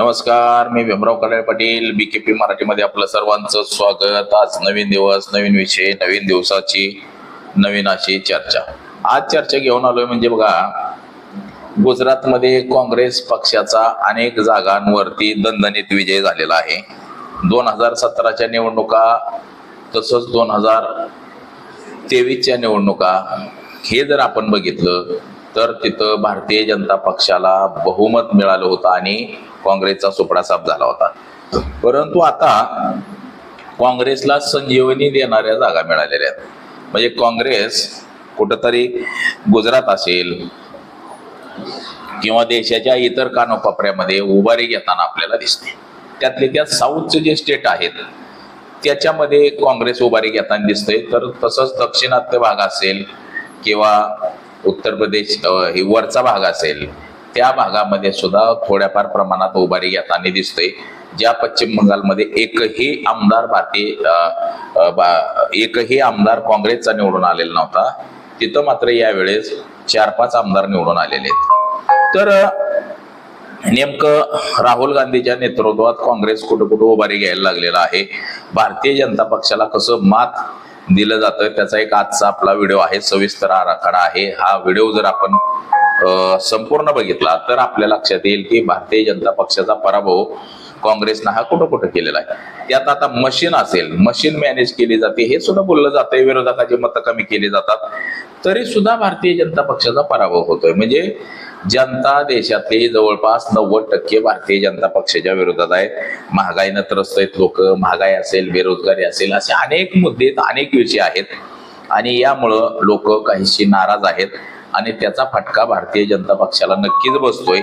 नमस्कार, मी भीमराव कडाळे पाटील. BKP मराठीमध्ये आपलं सर्वांचं स्वागत. आज नवीन दिवस, नवीन विषय, नवीन दिवसाची नवीन अशी चर्चा. आज चर्चा घेऊन आलोय म्हणजे बघा, गुजरातमध्ये काँग्रेस पक्षाचा अनेक जागांवरती दणदणीत विजय झालेला आहे. 2017च्या निवडणुका तसंच 2023च्या निवडणुका हे जर आपण बघितलं तर तिथं भारतीय जनता पक्षाला बहुमत मिळालं होतं आणि काँग्रेसचा सुपडा साफ झाला होता. परंतु आता काँग्रेसला संजीवनी देणाऱ्या जागा मिळालेल्या आहेत. म्हणजे काँग्रेस कुठंतरी गुजरात असेल किंवा देशाच्या इतर कानोपापऱ्यामध्ये उभारी घेताना आपल्याला दिसते. त्यातले त्यात साऊथचे जे स्टेट आहेत त्याच्यामध्ये काँग्रेस उभारी घेताना दिसते. तर तसंच दक्षिणात्य भाग असेल किंवा उत्तर प्रदेश ही वरचा भाग असेल त्या भागामध्ये सुद्धा थोड्याफार प्रमाणात उभारी घेताना दिसते. ज्या पश्चिम बंगालमध्ये एकही आमदार काँग्रेसचा निवडून आलेला नव्हता, तिथं मात्र यावेळेस 4-5 आमदार निवडून आलेले आहेत. तर नेमकं राहुल गांधीच्या नेतृत्वात काँग्रेस कुठं कुठं उभारी घ्यायला लागलेला आहे. भारतीय जनता पक्षाला कसं मात दिलं जातं त्याचा एक आजचा आपला व्हिडिओ आहे, सविस्तर आराखडा आहे. हा व्हिडिओ जर आपण संपूर्ण बघितला तर आपल्या लक्षात येईल की भारतीय जनता पक्षाचा पराभव काँग्रेसनं हा कुठं कुठं केलेला आहे. त्यात आता मशीन असेल, मशीन मॅनेज केली जाते हे सुद्धा बोललं जातंय. विरोधकाची मतं कमी केली जातात तरी सुद्धा भारतीय जनता पक्षाचा पराभव होतोय. म्हणजे जनता देशातले जवळपास 90% भारतीय जनता पक्षाच्या विरोधात आहे. महागाईनं त्रस्त आहेत लोक, महागाई असेल, बेरोजगारी असेल, असे अनेक मुद्दे, अनेक विषय आहेत आणि यामुळं लोक काहीशी नाराज आहेत आणि त्याचा फटका भारतीय जनता पक्षाला नक्कीच बसतोय.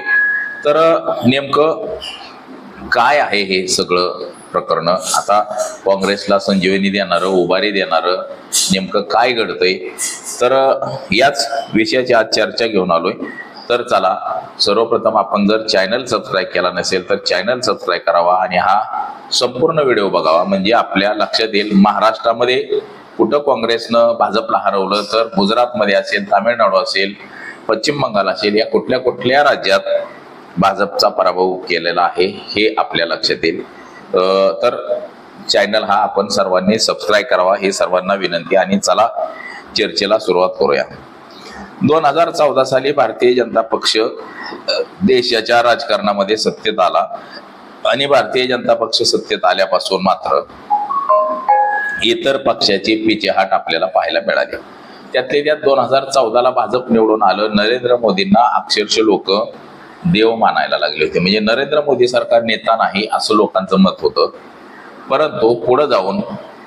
तर नेमकं काय आहे हे सगळं प्रकरण? आता काँग्रेसला संजीवनी देणारं, उभारी देणारं नेमकं काय घडतंय, तर याच विषयाची आज चर्चा घेऊन आलोय. तर चला, सर्वप्रथम आपण जर चॅनल सबस्क्राईब केला नसेल तर चॅनल सबस्क्राईब करावा आणि हा संपूर्ण व्हिडिओ बघावा. म्हणजे आपल्या लक्षात येईल महाराष्ट्रामध्ये कुठं काँग्रेसनं भाजपला हरवलं तर गुजरातमध्ये असेल, तामिळनाडू असेल, पश्चिम बंगाल असेल, या कुठल्या कुठल्या राज्यात भाजपचा पराभव केलेला आहे हे आपल्या लक्षात येईल. तर चॅनल हा आपण सर्वांनी सबस्क्राईब करावा ही सर्वांना विनंती. आणि चला चर्चेला सुरुवात करूया. 2014 साली भारतीय जनता पक्ष देशाच्या राजकारणामध्ये सत्तेत आला आणि भारतीय जनता पक्ष सत्तेत आल्यापासून मात्र इतर पक्षाची पिछेहाट आपल्याला पाहायला मिळाली. त्यातले त्यात 2014ला भाजप निवडून आलं. नरेंद्र मोदींना अक्षरशः लोक देव मानायला लागले होते. म्हणजे नरेंद्र मोदी सरकार नेता नाही असं लोकांचं मत होतं. परंतु पुढे जाऊन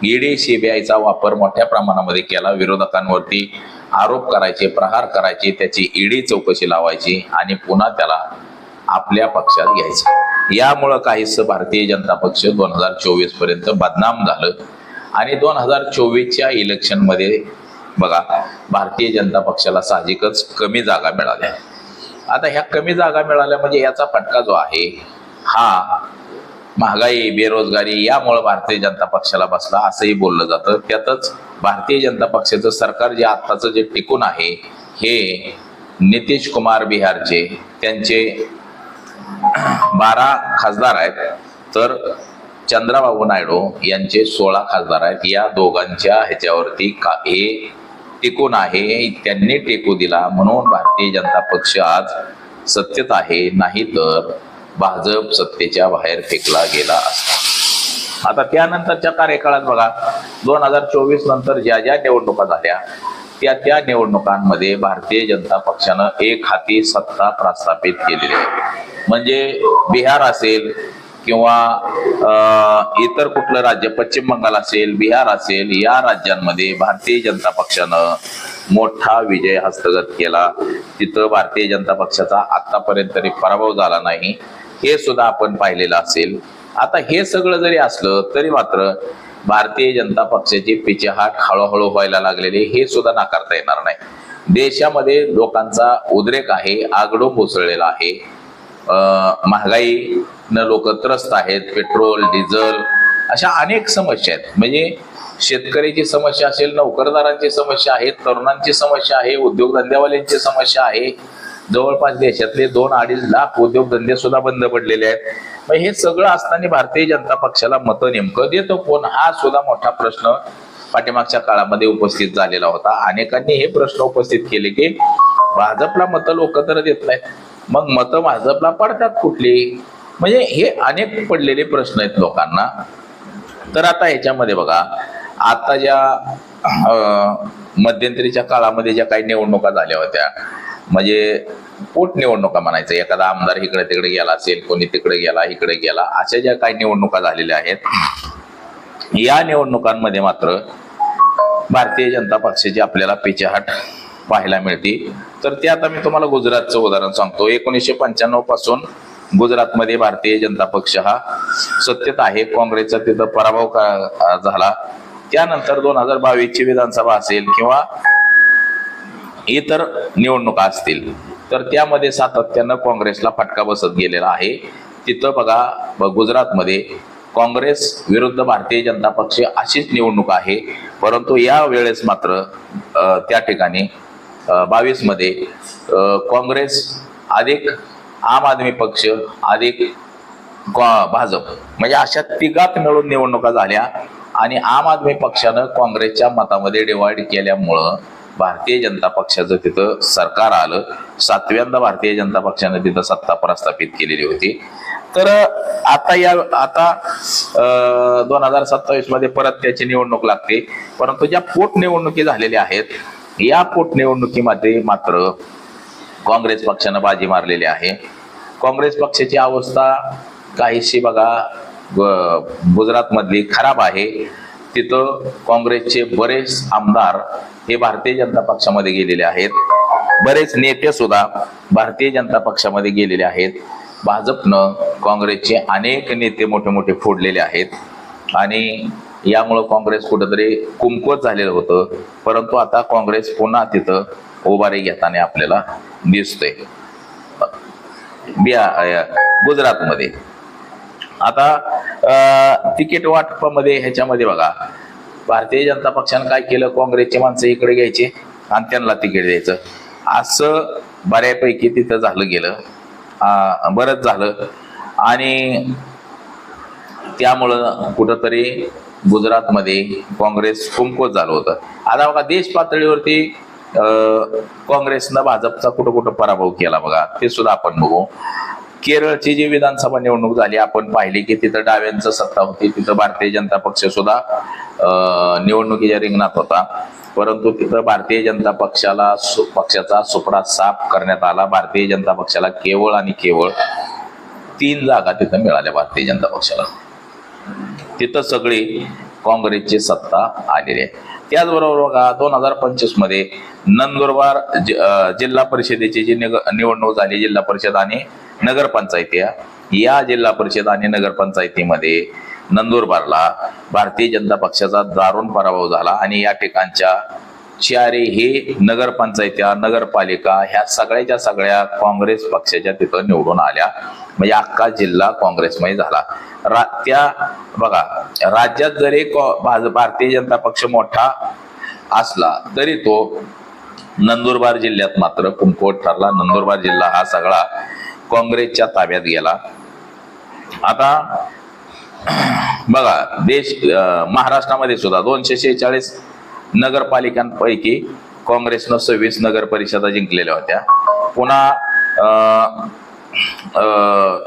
ईडी, सीबीआयचा वापर मोठ्या प्रमाणामध्ये केला. विरोधकांवरती आरोप करायचे, प्रहार करायचे, त्याची ईडी चौकशी लावायची आणि पुन्हा त्याला आपल्या पक्षात घ्यायचं. यामुळं काहीसं भारतीय जनता पक्ष 2024 पर्यंत बदनाम झालं आणि 2024च्या इलेक्शनमध्ये बघा भारतीय जनता पक्षाला साहजिकच कमी जागा मिळाल्या. आता ह्या कमी जागा मिळाल्या म्हणजे याचा फटका जो आहे हा महागाई, बेरोजगारी यामुळे भारतीय जनता पक्षाला बसला असंही बोललं जातं. त्यातच भारतीय जनता पक्षाचं सरकार जे आत्ताचं जे टिकून आहे हे नितीश कुमार बिहारचे, त्यांचे 12 खासदार आहेत तर चंद्राबाबू नायडू यांचे 16 खासदार आहेत. या दोघांच्या ह्याच्यावरती हे टिकून आहे. त्यांनी टेकू दिला म्हणून भारतीय जनता पक्ष आज सत्तेत आहे, नाही तर भाजप सत्तेच्या बाहेर फेकला गेला असता. आता त्यानंतरच्या कार्यकाळात बघा 2024 नंतर ज्या ज्या निवडणुका झाल्या त्या निवडणुकांमध्ये भारतीय जनता पक्षानं एक हाती सत्ता प्रस्थापित केलेली आहे. म्हणजे बिहार असेल किंवा इतर कुठलं राज्य, पश्चिम बंगाल असेल, बिहार असेल, या राज्यांमध्ये भारतीय जनता पक्षानं मोठा विजय हस्तगत केला. तिथं भारतीय जनता पक्षाचा आतापर्यंत तरी पराभव झाला नाही हे सुद्धा आपण पाहिलेलं असेल. आता हे सगळं जरी असलं तरी मात्र भारतीय जनता पक्षाची पिछेहाट हळूहळू व्हायला लागलेली हे सुद्धा नाकारता येणार नाही. देशामध्ये लोकांचा उद्रेक आहे, आगडोंब उसळलेला आहे. महागाईनं लोक त्रस्त आहेत. पेट्रोल, डिझेल अशा अनेक समस्या आहेत. म्हणजे शेतकऱ्याची समस्या असेल, नोकरदारांची समस्या आहे, तरुणांची समस्या आहे, उद्योगधंद्यावाल्यांची समस्या आहे, जवळपास देशातले 2-2.5 लाख उद्योगधंदे सुद्धा बंद पडलेले आहेत. मग हे सगळं असताना भारतीय जनता पक्षाला मतं नेमकं देतो कोण, हा सुद्धा मोठा प्रश्न पाठीमागच्या काळामध्ये उपस्थित झालेला होता. अनेकांनी हे प्रश्न उपस्थित केले की भाजपला मतं लोक तर देत नाहीत, मग मतं भाजपला पडतात कुठली, म्हणजे हे अनेक पडलेले प्रश्न आहेत लोकांना. तर आता ह्याच्यामध्ये बघा, आता ज्या मध्यंतरीच्या काळामध्ये ज्या काही निवडणुका झाल्या होत्या, म्हणजे पोट निवडणुका म्हणायचं, एखादा आमदार इकडे तिकडे गेला असेल, कोणी तिकडे गेला इकडे गेला, अशा ज्या काही निवडणुका झालेल्या आहेत, या निवडणुकांमध्ये मात्र भारतीय जनता पक्षाची आपल्याला पिछेहाट पाहायला मिळते. तर ते आता मी तुम्हाला गुजरातचं उदाहरण सांगतो. 1995 पासून गुजरातमध्ये भारतीय जनता पक्ष हा सत्तेत आहे. काँग्रेसचा तिथं पराभव झाला. त्यानंतर 2022ची विधानसभा असेल किंवा इतर निवडणुका असतील, तर त्यामध्ये सातत्यानं काँग्रेसला फटका बसत गेलेला आहे. तिथं बघा, गुजरातमध्ये काँग्रेस विरुद्ध भारतीय जनता पक्ष अशीच निवडणूक आहे. परंतु या वेळेस मात्र त्या ठिकाणी 22 मध्ये काँग्रेस अधिक आम आदमी पक्ष अधिक भाजप, म्हणजे अशा तिघात मिळून निवडणुका झाल्या आणि आम आदमी पक्षानं काँग्रेसच्या मतामध्ये डिवाइड केल्यामुळं भारतीय जनता पक्षाचं तिथं सरकार आलं. 7व्यांदा भारतीय जनता पक्षानं तिथं सत्ता प्रस्थापित केलेली होती. तर आता 2027 मध्ये परत त्याची निवडणूक लागते. परंतु ज्या पोटनिवडणुकी झालेल्या आहेत, या पोटनिवडणुकीमध्ये मात्र काँग्रेस पक्षानं बाजी मारलेली आहे. काँग्रेस पक्षाची अवस्था काहीशी बघा गुजरात मधली खराब आहे. तिथं काँग्रेसचे बरेच आमदार हे भारतीय जनता पक्षामध्ये गेलेले आहेत. बरेच नेते सुद्धा भारतीय जनता पक्षामध्ये गेलेले आहेत. भाजपनं काँग्रेसचे अनेक नेते मोठे मोठे फोडलेले आहेत आणि यामुळं काँग्रेस कुठंतरी कुमकुवत झालेलं होतं. परंतु आता काँग्रेस पुन्हा तिथं उभारी घेताना आपल्याला दिसतोय गुजरातमध्ये. आता तिकीट वाटपामध्ये ह्याच्यामध्ये बघा, भारतीय जनता पक्षानं काय केलं, काँग्रेसचे माणसं इकडे घ्यायचे आणि त्यांना तिकीट द्यायचं, असं बऱ्यापैकी तिथं झालं गेलं, बरंच झालं. आणि त्यामुळं कुठंतरी गुजरातमध्ये काँग्रेस कुमकुवत झालं होतं. आता बघा, देश पातळीवरती काँग्रेसनं भाजपचा कुठं कुठं पराभव केला बघा, ते सुद्धा आपण बघू. केरळची जी विधानसभा निवडणूक झाली, आपण पाहिली की तिथं डाव्यांचं सत्ता होती. तिथं भारतीय जनता पक्ष सुद्धा निवडणुकीच्या रिंगणात होता. परंतु तिथं भारतीय जनता पक्षाचा सुपडा साफ करण्यात आला. भारतीय जनता पक्षाला केवळ आणि केवळ 3 जागा तिथं मिळाल्या भारतीय जनता पक्षाला. तिथं सगळी काँग्रेसची सत्ता आलेली आहे. त्याचबरोबर बघा, 2025 मध्ये नंदुरबार जिल्हा परिषदेची जी निवडणूक झाली, जिल्हा परिषद आणि नगरपंचायती, या जिल्हा परिषद आणि नगरपंचायतीमध्ये नंदुरबारला भारतीय जनता पक्षाचा दारुण पराभव झाला आणि या ठिकाणच्या 4ही नगरपंचायत्या, नगरपालिका ह्या सगळ्याच्या सगळ्या काँग्रेस पक्षाच्या तिथं निवडून आल्या. म्हणजे अख्खा जिल्हा काँग्रेसमय झाला. त्या बघा, राज्यात जरी भारतीय जनता पक्ष मोठा असला तरी तो नंदुरबार जिल्ह्यात मात्र कुमकुवत ठरला. नंदुरबार जिल्हा हा सगळा काँग्रेसच्या ताब्यात गेला. आता बघा, महाराष्ट्रामध्ये सुद्धा 246 नगरपालिकांपैकी काँग्रेसनं 26 नगर परिषदा जिंकलेल्या होत्या. पुन्हा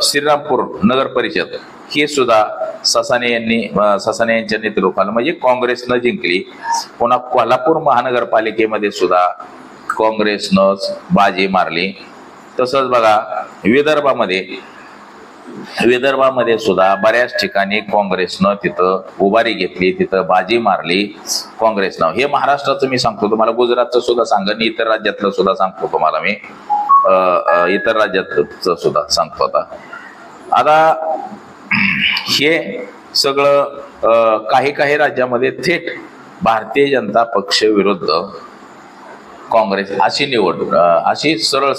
श्रीरामपूर नगर परिषद ही सुद्धा ससाने यांच्या नेतृत्वाला म्हणजे काँग्रेसनं जिंकली. पुन्हा कोल्हापूर महानगरपालिकेमध्ये सुद्धा काँग्रेसनं बाजी मारली. तसंच बघा, विदर्भामध्ये सुद्धा बऱ्याच ठिकाणी काँग्रेसनं तिथं उभारी घेतली, तिथं बाजी मारली काँग्रेसनं. हे महाराष्ट्राचं मी सांगतो तुम्हाला, गुजरातचं सुद्धा सांगेन, इतर राज्यातलं सुद्धा सांगतो तुम्हाला मी, इतर राज्यातलं सुद्धा सांगतो. आता हे सगळं काही राज्यामध्ये थेट भारतीय जनता पक्ष विरुद्ध काँग्रेस अशी सरळ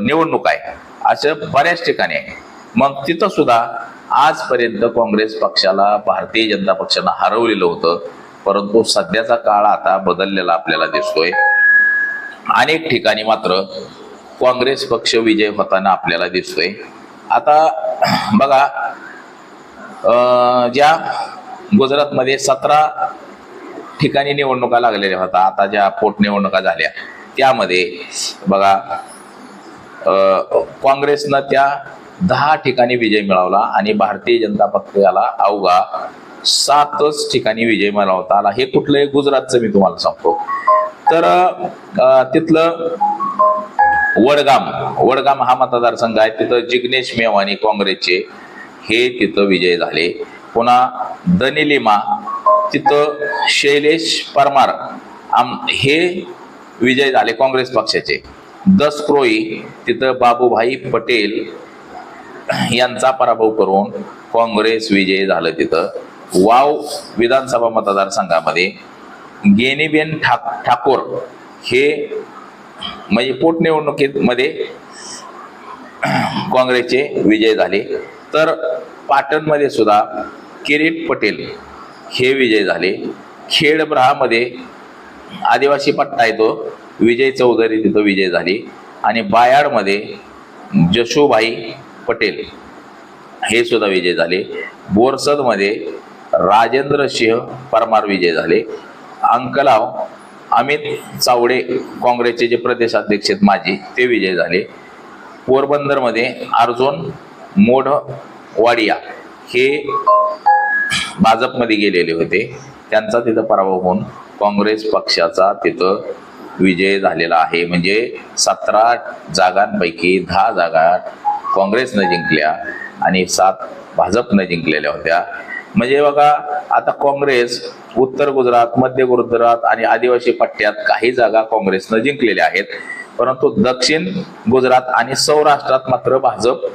निवडणूक आहे, असं बऱ्याच ठिकाणी आहे. मग तिथं सुद्धा आजपर्यंत काँग्रेस पक्षाला भारतीय जनता पक्षानं हरवलेलं होतं. परंतु सध्याचा काळ आता बदललेला आपल्याला दिसतोय. अनेक ठिकाणी मात्र काँग्रेस पक्ष विजय होताना आपल्याला दिसतोय. आता बघा, ज्या गुजरातमध्ये 17 ठिकाणी निवडणुका लागलेल्या होत्या, आता ज्या पोटनिवडणुका झाल्या त्यामध्ये बघा काँग्रेसनं त्या 10 ठिकाणी विजय मिळवला आणि भारतीय जनता पक्षाला अवघा 7च ठिकाणी विजय मिळवता आला. हे कुठलंही गुजरातचं मी तुम्हाला सांगतो. तर तिथलं वडगाम हा मतदारसंघ आहे, तिथं जिग्नेश मेवानी काँग्रेसचे हे तिथं विजय झाले. पुन्हा दनिलिमा तिथं शैलेश परमार हे विजय झाले काँग्रेस पक्षाचे. दसक्रोई तिथं बाबूभाई पटेल यांचा पराभव करून काँग्रेस विजय झालं. तिथं वाव विधानसभा मतदारसंघामध्ये गेनीबेन ठाकूर हे म्हणजे पोटनिवडणुकीमध्ये काँग्रेसचे विजय झाले. तर पाटणमध्ये सुद्धा किरीट पटेल हे विजय झाले. खेडब्रामध्ये आदिवासी पट्टा आहे तो विजय चौधरी तिथं विजय झाले. आणि बायाडमध्ये जशुभाई पटेल हे सुद्धा विजय झाले. बोरसदमध्ये राजेंद्र सिंह परमार विजय झाले. अंकलाव अमित चावडे काँग्रेसचे जे प्रदेशाध्यक्ष आहेत माजी ते विजय झाले. पोरबंदरमध्ये अर्जुन मोढवाडिया हे भाजपमध्ये गेलेले होते, त्यांचा तिथं पराभव होऊन काँग्रेस पक्षाचा तिथं विजय झालेला आहे. म्हणजे 17 जागांपैकी 10 जागा काँग्रेसनं जिंकल्या आणि 7 भाजपनं जिंकलेल्या होत्या. म्हणजे बघा, आता काँग्रेस उत्तर गुजरात, मध्य गुजरात आणि आदिवासी पट्ट्यात काही जागा काँग्रेसनं जिंकलेल्या आहेत, परंतु दक्षिण गुजरात आणि सौराष्ट्रात मात्र भाजप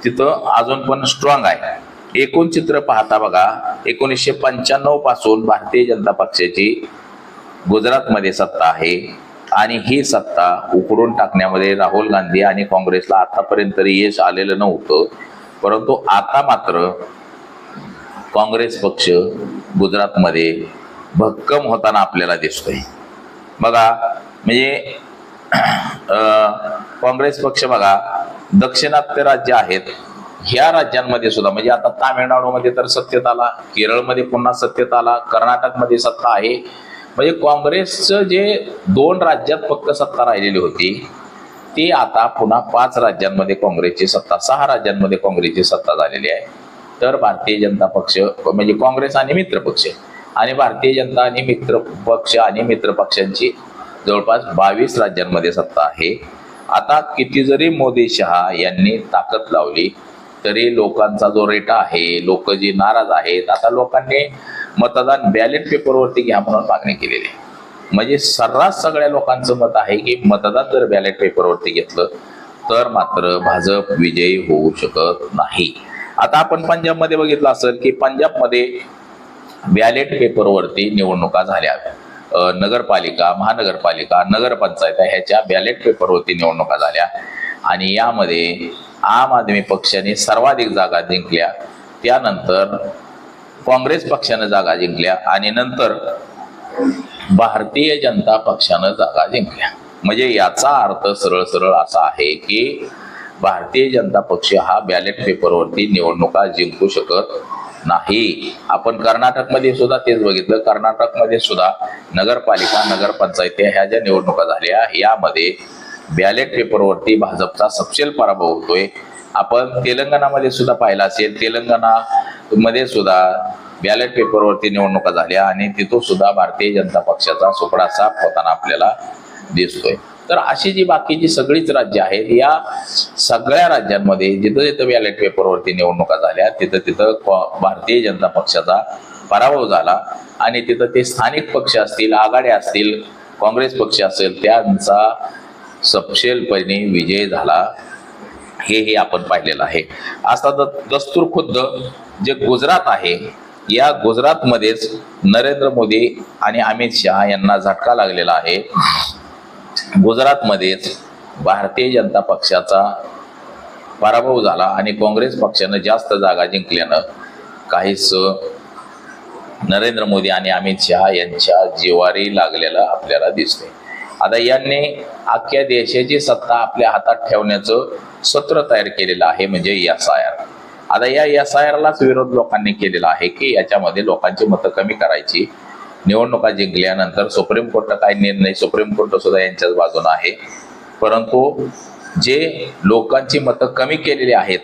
तिथं अजून पण स्ट्रॉंग आहे. एकूण चित्र पाहता बघा, 1995 पासून भारतीय जनता पक्षाची गुजरातमध्ये सत्ता आहे आणि ही सत्ता उकडून टाकण्यामध्ये राहुल गांधी आणि काँग्रेसला आतापर्यंत यश आलेलं नव्हतं. परंतु आता मात्र काँग्रेस पक्ष गुजरातमध्ये भक्कम होताना आपल्याला दिसतोय. बघा, म्हणजे काँग्रेस पक्ष बघा, दक्षिणात्य राज्य आहेत ह्या राज्यांमध्ये सुद्धा, म्हणजे आता तामिळनाडूमध्ये तर सत्तेत आला, केरळमध्ये पुन्हा सत्तेत आला, कर्नाटकमध्ये सत्ता आहे. म्हणजे काँग्रेसचं जे 2 राज्यात फक्त सत्ता राहिलेली होती ती आता पुन्हा 5 राज्यांमध्ये काँग्रेसची सत्ता, 6 राज्यांमध्ये काँग्रेसची सत्ता झालेली आहे. तर भारतीय जनता पक्ष म्हणजे काँग्रेस आणि मित्र पक्ष आणि भारतीय जनता आणि मित्र पक्ष आणि मित्र पक्षांची जवळपास 22 राज्यांमध्ये सत्ता आहे. आता किती जरी मोदी शहा यांनी ताकद लावली तरी लोकांचा जो रेटा आहे, लोक जी नाराज आहेत, आता लोकांनी मतदान बॅलेट पेपरवरती घ्या म्हणून मागणी केलेली आहे. म्हणजे सर्रास सगळ्या लोकांचं मत आहे की मतदान जर बॅलेट पेपरवरती घेतलं तर मात्र भाजप विजयी होऊ शकत नाही. आता आपण पंजाबमध्ये बघितलं असेल की पंजाबमध्ये बॅलेट पेपरवरती निवडणुका झाल्या, नगरपालिका, महानगरपालिका, नगरपंचायत ह्याच्या बॅलेट पेपरवरती निवडणुका झाल्या आणि यामध्ये आम आदमी पक्षाने सर्वाधिक जागा जिंकल्या, त्यानंतर काँग्रेस पक्षानं जागा जिंकल्या आणि नंतर भारतीय जनता पक्षानं जागा जिंकल्या. म्हणजे याचा अर्थ सरळ सरळ असा आहे की भारतीय जनता पक्ष हा बॅलेट पेपरवरती निवडणुका जिंकू शकत नाही. आपण कर्नाटकमध्ये सुद्धा तेच बघितलं. कर्नाटकमध्ये सुद्धा नगरपालिका, नगरपंचायती ह्या ज्या निवडणुका झाल्या यामध्ये बॅलेट पेपरवरती भाजपचा सपशेल पराभव होतोय. आपण तेलंगणामध्ये सुद्धा पाहिलं असेल, तेलंगणामध्ये सुद्धा बॅलेट पेपरवरती निवडणुका झाल्या आणि तिथून सुद्धा भारतीय जनता पक्षाचा सुपडा साफ होताना आपल्याला दिसतोय. तर अशी जी बाकीची सगळीच राज्य आहेत, या सगळ्या राज्यांमध्ये जिथं जिथं बॅलेट पेपरवरती निवडणुका झाल्या तिथं तिथं भारतीय जनता पक्षाचा पराभव झाला आणि तिथं ते स्थानिक पक्ष असतील, आघाड्या असतील, काँग्रेस पक्ष असेल त्यांचा सपशेलपणे विजय झाला. हे आपण पाहिलेलं आहे. आता दस्तूर खुद्द जे गुजरात आहे या गुजरातमध्येच नरेंद्र मोदी आणि अमित शहा यांना झटका लागलेला आहे. गुजरातमध्येच भारतीय जनता पक्षाचा पराभव झाला आणि काँग्रेस पक्षानं जास्त जागा जिंकल्यानं काहीच नरेंद्र मोदी आणि अमित शहा यांच्या जिवारी लागलेलं आपल्याला दिसतंय. आता यांनी अख्ख्या देशाची सत्ता आपल्या हातात ठेवण्याचं सत्र तयार केलेलं आहे, म्हणजे SIR. आता या SIR लाच विरोध लोकांनी केलेला आहे की याच्यामध्ये लोकांची मतं कमी करायची. निवडणुका जिंकल्यानंतर सुप्रीम कोर्ट काय निर्णय, सुप्रीम कोर्ट सुद्धा यांच्याच बाजूने आहे, परंतु जे लोकांची मतं कमी केलेली आहेत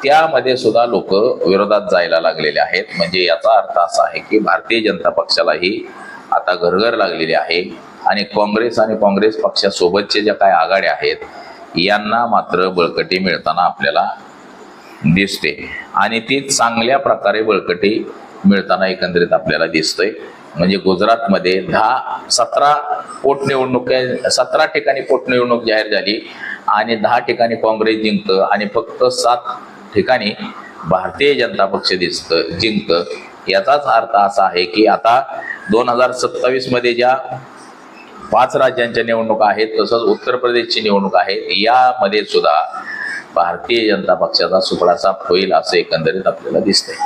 त्यामध्ये सुद्धा लोक विरोधात जायला लागलेले आहेत. म्हणजे याचा अर्थ असा आहे की भारतीय जनता पक्षालाही आता घरघर लागलेली आहे आणि काँग्रेस आणि काँग्रेस पक्षासोबतचे ज्या काही आघाड्या आहेत यांना मात्र बळकटी मिळताना आपल्याला दिसते आणि ती चांगल्या प्रकारे बळकटी मिळताना एकंदरीत आपल्याला दिसतंय. म्हणजे गुजरातमध्ये 17 ठिकाणी पोटनिवडणूक जाहीर झाली आणि 10 ठिकाणी काँग्रेस जिंकतं आणि फक्त 7 ठिकाणी भारतीय जनता पक्ष जिंकतं. याचाच अर्थ असा आहे की आता 2027 मध्ये ज्या 5 राज्यांच्या निवडणुका आहेत, तसंच उत्तर प्रदेशची निवडणूक आहे, यामध्ये सुद्धा भारतीय जनता पक्षाचा सुपडासाप होईल असं एकंदरीत आपल्याला दिसतंय.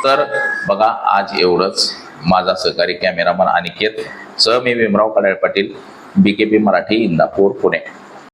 तर बघा, आज एवढंच. माझा सहकारी कॅमेरामन अनिकेत सह मी भीमराव कडाळे पाटील, BKP मराठी, इंदापूर, पुणे.